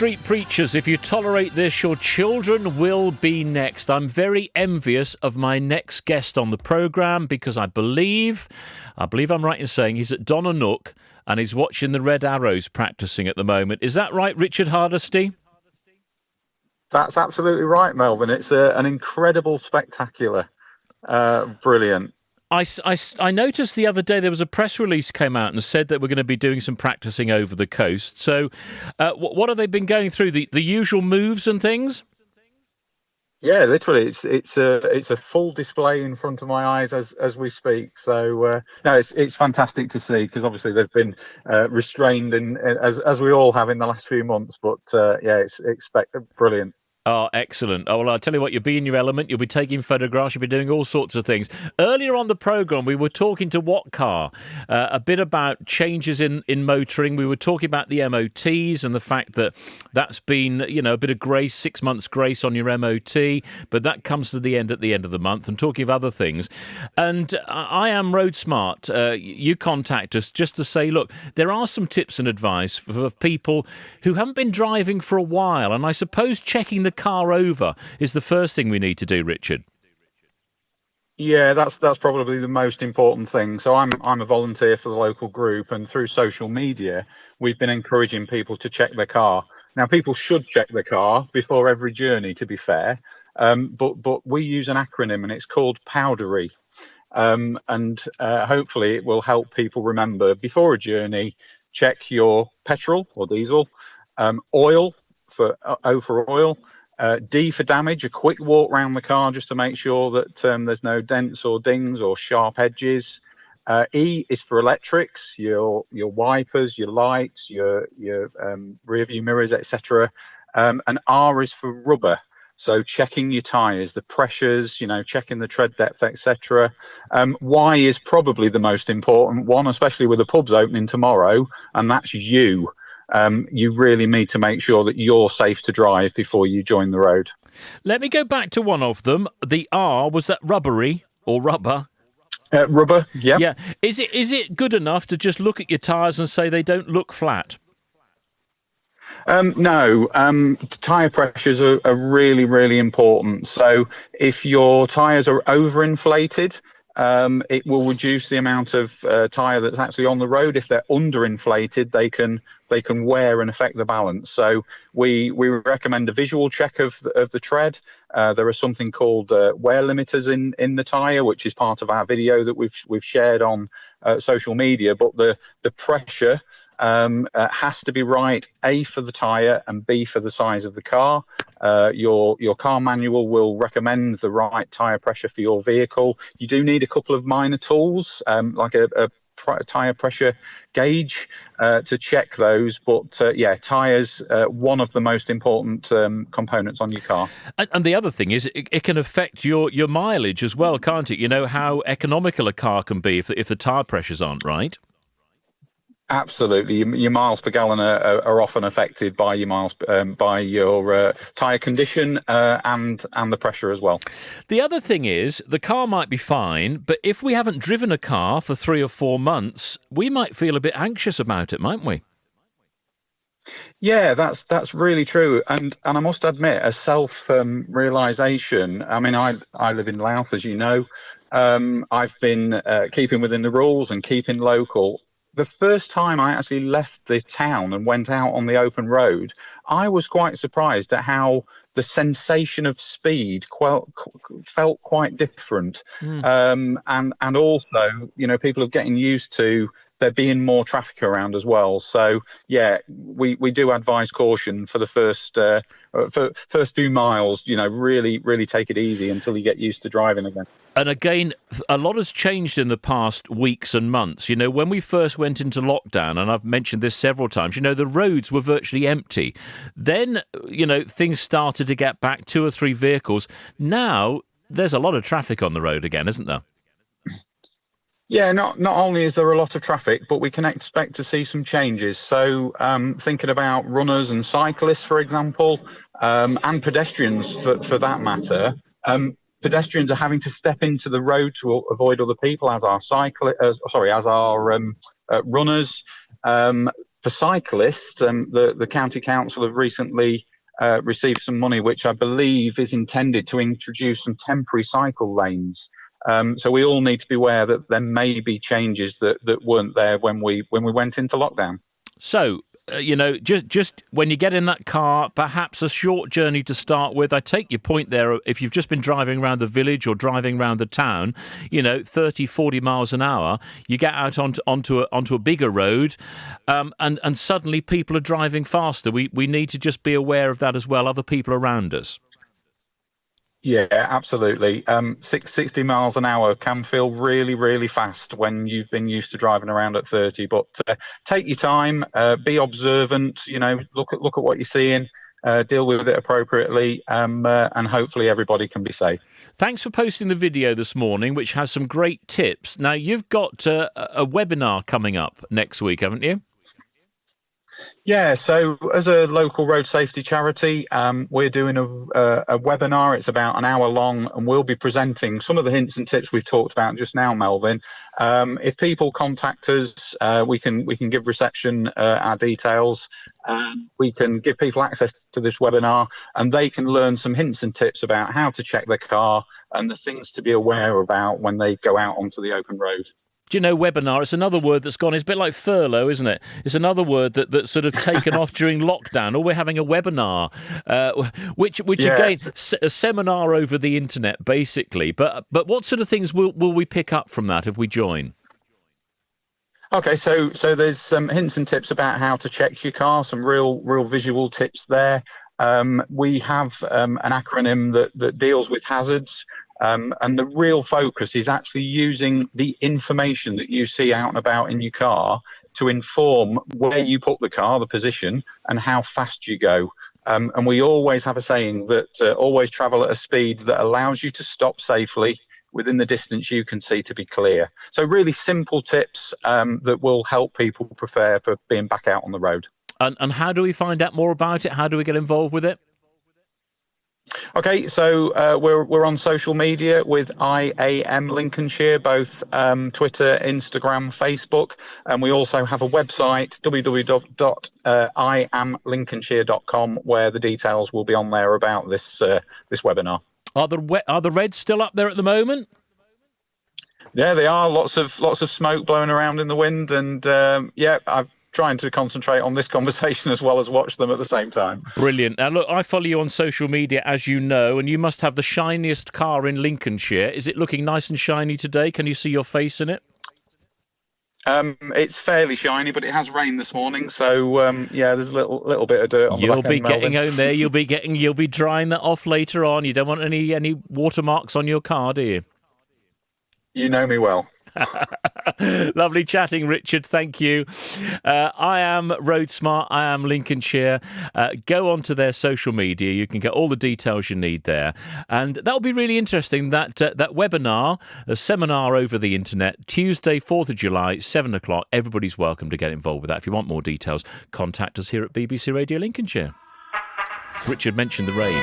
street preachers, if you tolerate this, your children will be next. I'm very envious of my next guest on the programme because I believe I'm right in saying he's at Donanook and he's watching the Red Arrows practising at the moment. Is that right, Richard Hardesty? That's absolutely right, Melvyn. It's an incredible spectacular. Brilliant. I noticed the other day there was a press release came out and said that we're going to be doing some practising over the coast. So what have they been going through? The usual moves and things? Yeah, literally, it's a full display in front of my eyes as we speak. So no, it's fantastic to see because obviously they've been restrained as we all have in the last few months. But yeah, it's brilliant. Oh, excellent. Oh, well, I'll tell you what, you'll be in your element, you'll be taking photographs, you'll be doing all sorts of things. Earlier on the programme, we were talking to What Car, a bit about changes in motoring. We were talking about the MOTs and the fact that that's been, a bit of grace, 6 months grace on your MOT, but that comes to the end at the end of the month, and talking of other things. And IAM Road Smart, you contact us just to say, look, there are some tips and advice for people who haven't been driving for a while, and I suppose checking the car over is the first thing we need to do, Richard. Yeah, that's probably the most important thing. So I'm a volunteer for the local group, and through social media, we've been encouraging people to check their car. Now, people should check their car before every journey, to be fair, but we use an acronym, and it's called Powdery, and hopefully it will help people remember before a journey. Check your petrol or diesel, oil for oil. D for damage, a quick walk around the car just to make sure that there's no dents or dings or sharp edges. E is for electrics, your wipers, your lights, your rear view mirrors, etc. And R is for rubber. So checking your tyres, the pressures, checking the tread depth, etc. Y is probably the most important one, especially with the pubs opening tomorrow, and that's you. You really need to make sure that you're safe to drive before you join the road. Let me go back to one of them. The R, was that rubbery or rubber? Rubber, yeah. Yeah. Is it good enough to just look at your tyres and say they don't look flat? No, tyre pressures are really, really important. So if your tyres are overinflated, it will reduce the amount of tyre that's actually on the road. If they're underinflated, they can wear and affect the balance. So we recommend a visual check of the tread. There are something called wear limiters in the tyre, which is part of our video that we've shared on social media. But the pressure has to be right, A for the tyre and B for the size of the car. Your car manual will recommend the right tyre pressure for your vehicle. You do need a couple of minor tools, like a tyre pressure gauge to check those. But yeah, tyres, one of the most important components on your car. And the other thing is it can affect your mileage as well, can't it? You know how economical a car can be if the tyre pressures aren't right. Absolutely, your miles per gallon are often affected by your miles by your tyre condition and the pressure as well. The other thing is the car might be fine, but if we haven't driven a car for 3 or 4 months, we might feel a bit anxious about it, mightn't we? Yeah, that's really true, and I must admit, a self realization. I mean, I live in Louth, as you know. I've been keeping within the rules and keeping local. The first time I actually left the town and went out on the open road, I was quite surprised at how the sensation of speed felt quite different. And also, people are getting used to there being more traffic around as well. So, yeah, we do advise caution for the first few miles, really, really take it easy until you get used to driving again. And again, a lot has changed in the past weeks and months. When we first went into lockdown, and I've mentioned this several times, the roads were virtually empty. Then, things started to get back 2 or 3 vehicles. Now, there's a lot of traffic on the road again, isn't there? Yeah, not only is there a lot of traffic, but we can expect to see some changes. So thinking about runners and cyclists, for example, and pedestrians for that matter, pedestrians are having to step into the road to avoid other people, as our runners. For cyclists, the county council have recently received some money, which I believe is intended to introduce some temporary cycle lanes. So we all need to be aware that there may be changes that weren't there when we went into lockdown. So, just when you get in that car, perhaps a short journey to start with. I take your point there. If you've just been driving around the village or driving around the town, 30, 40 miles an hour, you get out onto a bigger road, and suddenly people are driving faster. We need to just be aware of that as well, other people around us. Yeah, absolutely. 60 miles an hour can feel really, really fast when you've been used to driving around at 30. But take your time, be observant. Look at what you're seeing, deal with it appropriately, and hopefully everybody can be safe. Thanks for posting the video this morning, which has some great tips. Now, you've got a webinar coming up next week, haven't you? Yeah, so as a local road safety charity, we're doing a webinar. It's about an hour long, and we'll be presenting some of the hints and tips we've talked about just now, Melvyn. If people contact us, we can give reception our details. We can give people access to this webinar, and they can learn some hints and tips about how to check their car and the things to be aware about when they go out onto the open road. Do you know, webinar, it's another word that's gone, it's a bit like furlough, isn't it? It's another word that's sort of taken off during lockdown. Or we're having a webinar, which yeah, again, a seminar over the internet, basically. But what sort of things will we pick up from that if we join? Okay, so there's some hints and tips about how to check your car, some real visual tips there. We have an acronym that deals with hazards. And the real focus is actually using the information that you see out and about in your car to inform where you put the car, the position, and how fast you go. And we always have a saying that always travel at a speed that allows you to stop safely within the distance you can see to be clear. So really simple tips that will help people prepare for being back out on the road. And how do we find out more about it? How do we get involved with it? Okay, so we're on social media with IAM Lincolnshire, both Twitter, Instagram, Facebook, and we also have a website, www.iamlincolnshire.com, where the details will be on there about this webinar. Are the Reds still up there at the moment? Yeah, they are. Lots of smoke blowing around in the wind, and I'm trying to concentrate on this conversation as well as watch them at the same time. Brilliant. Now, look, I follow you on social media, as you know, and you must have the shiniest car in Lincolnshire. Is it looking nice and shiny today? Can you see your face in it? It's fairly shiny, but it has rained this morning, so there's a little bit of dirt on the back end. You'll be getting home there. You'll be drying that off later on. You don't want any watermarks on your car, do you? You know me well. Lovely chatting, Richard. Thank you. I am Road Smart. I am Lincolnshire. Go onto their social media. You can get all the details you need there, and that'll be really interesting. That webinar, a seminar over the internet, Tuesday, 4th of July, 7 o'clock. Everybody's welcome to get involved with that. If you want more details, contact us here at BBC Radio Lincolnshire. Richard mentioned the rain.